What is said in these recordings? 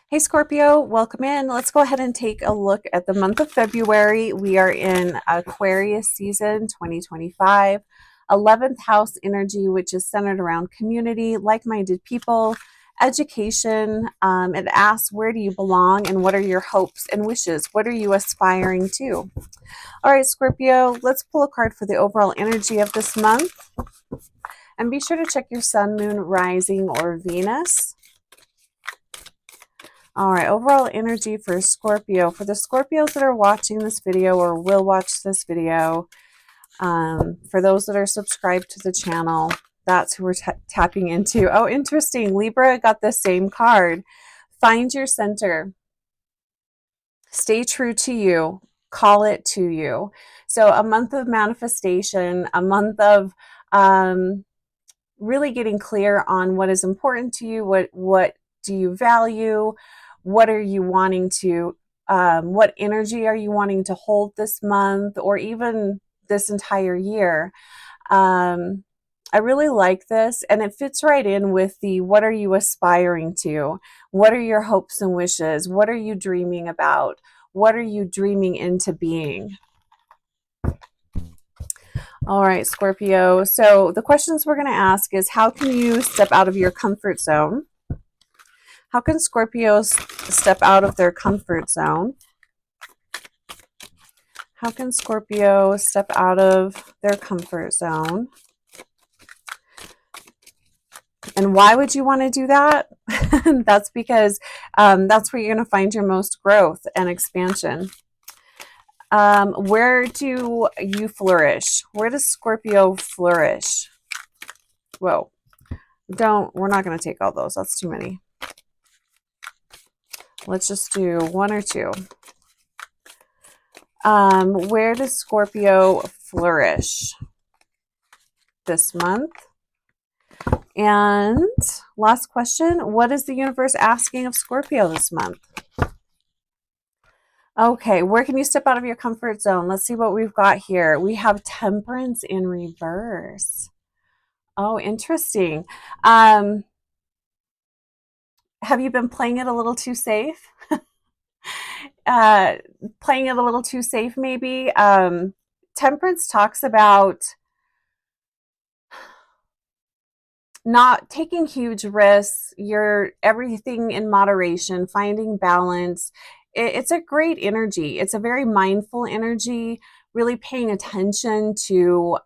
Hey Scorpio, welcome in. Let's go ahead and take a look at the month of February. We are in Aquarius season 2025, 11th house energy, which is centered around community, like-minded people, education. It asks, where do you belong and what are your hopes and wishes? What are you aspiring to? All right, Scorpio, let's pull a card for the overall energy of this month. And be sure to check your sun, moon, rising, or Venus. All right, overall energy for Scorpio. For the Scorpios that are watching this video or will watch this video, for those that are subscribed to the channel, that's who we're tapping into. Oh, interesting. Libra got the same card. Find your center. Stay true to you. Call it to you. So a month of manifestation, a month of really getting clear on what is important to you, what do you value, what are you wanting to, what energy are you wanting to hold this month or even this entire year. I really like this, and it fits right in with the what are you aspiring to? What are your hopes and wishes? What are you dreaming about? What are you dreaming into being? All right, Scorpio. So the questions we're going to ask is, how can you step out of your comfort zone? How can Scorpios step out of their comfort zone? How can Scorpio step out of their comfort zone? And why would you want to do that? That's because that's where you're going to find your most growth and expansion. Where do you flourish? Where does Scorpio flourish? Whoa. We're not going to take all those. That's too many. Let's just do one or two. Where does Scorpio flourish this month? And last question, what is the universe asking of Scorpio this month? Okay, where can you step out of your comfort zone? Let's see what we've got here. We have Temperance in reverse. Oh, interesting. Have you been playing it a little too safe? Playing it a little too safe, maybe. Temperance talks about not taking huge risks, everything in moderation, finding balance. It's a great energy. It's a very mindful energy, really paying attention to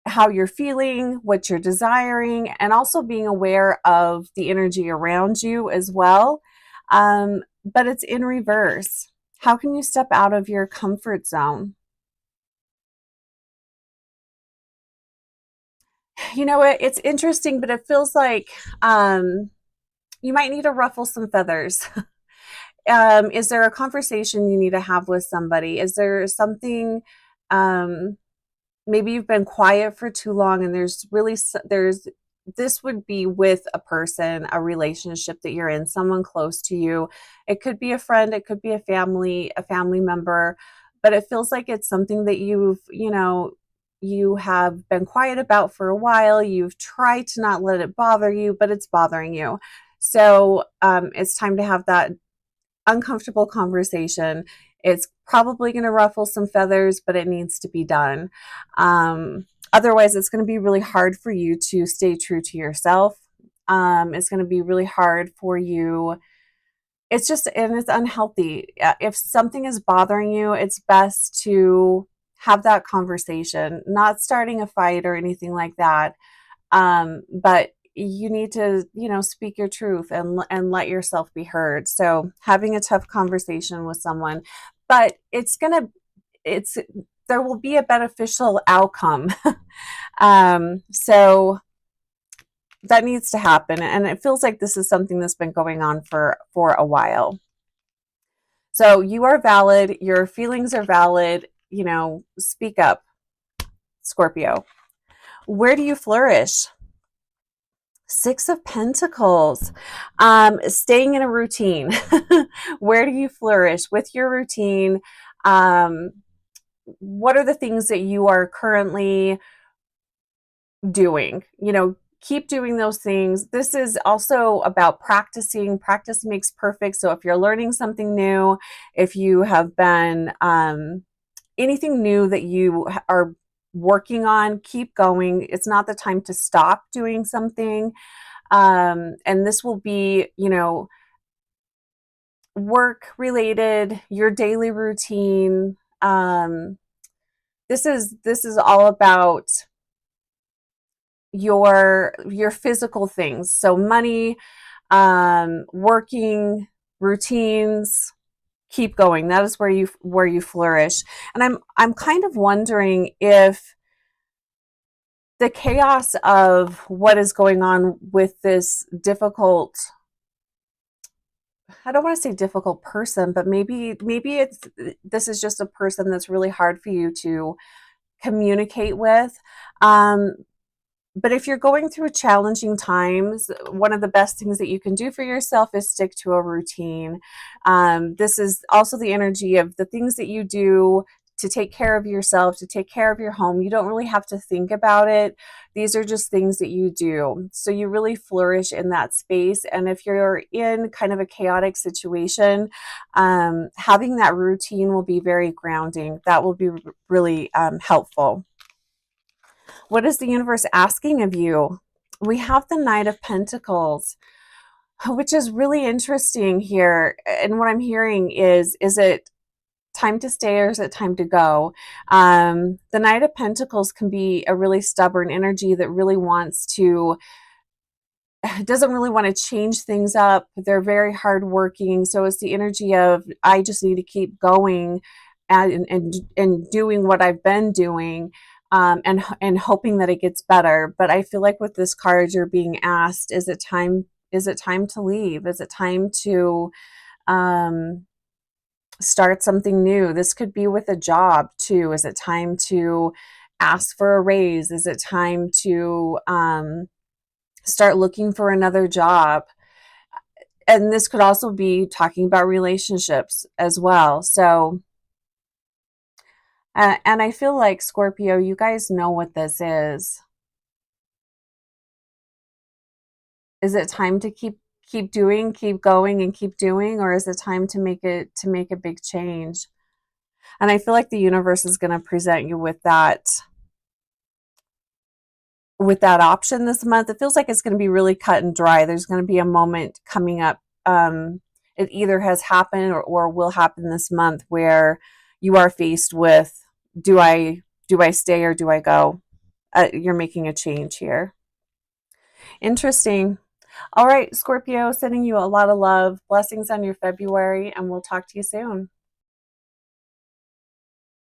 how you're feeling, what you're desiring, and also being aware of the energy around you as well. But it's in reverse. How can you step out of your comfort zone? You know what? It's interesting, but it feels like you might need to ruffle some feathers. Is there a conversation you need to have with somebody? Is there something, maybe you've been quiet for too long and this would be with a person, a relationship that you're in, someone close to you. It could be a friend, it could be a family member, but it feels like it's something that you have been quiet about for a while. You've tried to not let it bother you, but it's bothering you. So it's time to have that uncomfortable conversation. It's probably going to ruffle some feathers, but it needs to be done. Otherwise, it's going to be really hard for you to stay true to yourself. It's going to be really hard for you. It's unhealthy. If something is bothering you, it's best to have that conversation, not starting a fight or anything like that. But you need to, speak your truth and let yourself be heard. So having a tough conversation with someone, but there will be a beneficial outcome. So that needs to happen. And it feels like this is something that's been going on for a while. So you are valid. Your feelings are valid. Speak up, Scorpio. Where do you flourish? Six of Pentacles. Staying in a routine. Where do you flourish with your routine? What are the things that you are currently doing? keep doing those things. This is also about practicing. Practice makes perfect. So if you're learning something new, if you have been anything new that you are working on, keep going. It's not the time to stop doing something. And this will be, work related, your daily routine. This is all about your physical things. So money, working, routines, keep going. That is where you flourish. And I'm kind of wondering if the chaos of what is going on with this difficult, I don't want to say difficult person, but maybe this is just a person that's really hard for you to communicate with. Um, but if you're going through challenging times, one of the best things that you can do for yourself is stick to a routine. This is also the energy of the things that you do to take care of yourself, to take care of your home. You don't really have to think about it. These are just things that you do. So you really flourish in that space. And if you're in kind of a chaotic situation, having that routine will be very grounding. That will be really helpful. What is the universe asking of you? We have the Knight of Pentacles, which is really interesting here. And what I'm hearing is it time to stay or is it time to go? The Knight of Pentacles can be a really stubborn energy that really wants to, doesn't really want to change things up. They're very hardworking. So it's the energy of, I just need to keep going and doing what I've been doing. And hoping that it gets better. But I feel like with this card, you're being asked, is it time to leave? Is it time to start something new? This could be with a job too. Is it time to ask for a raise? Is it time to start looking for another job? And this could also be talking about relationships as well. So and I feel like, Scorpio, you guys know what this is. Is it time to keep doing, keep going and keep doing, or is it time to make a big change? And I feel like the universe is going to present you with that option this month. It feels like it's going to be really cut and dry. There's going to be a moment coming up. It either has happened or will happen this month where you are faced with, do I stay or do I go? You're making a change here. Interesting. All right, Scorpio, sending you a lot of love. Blessings on your February, and we'll talk to you soon.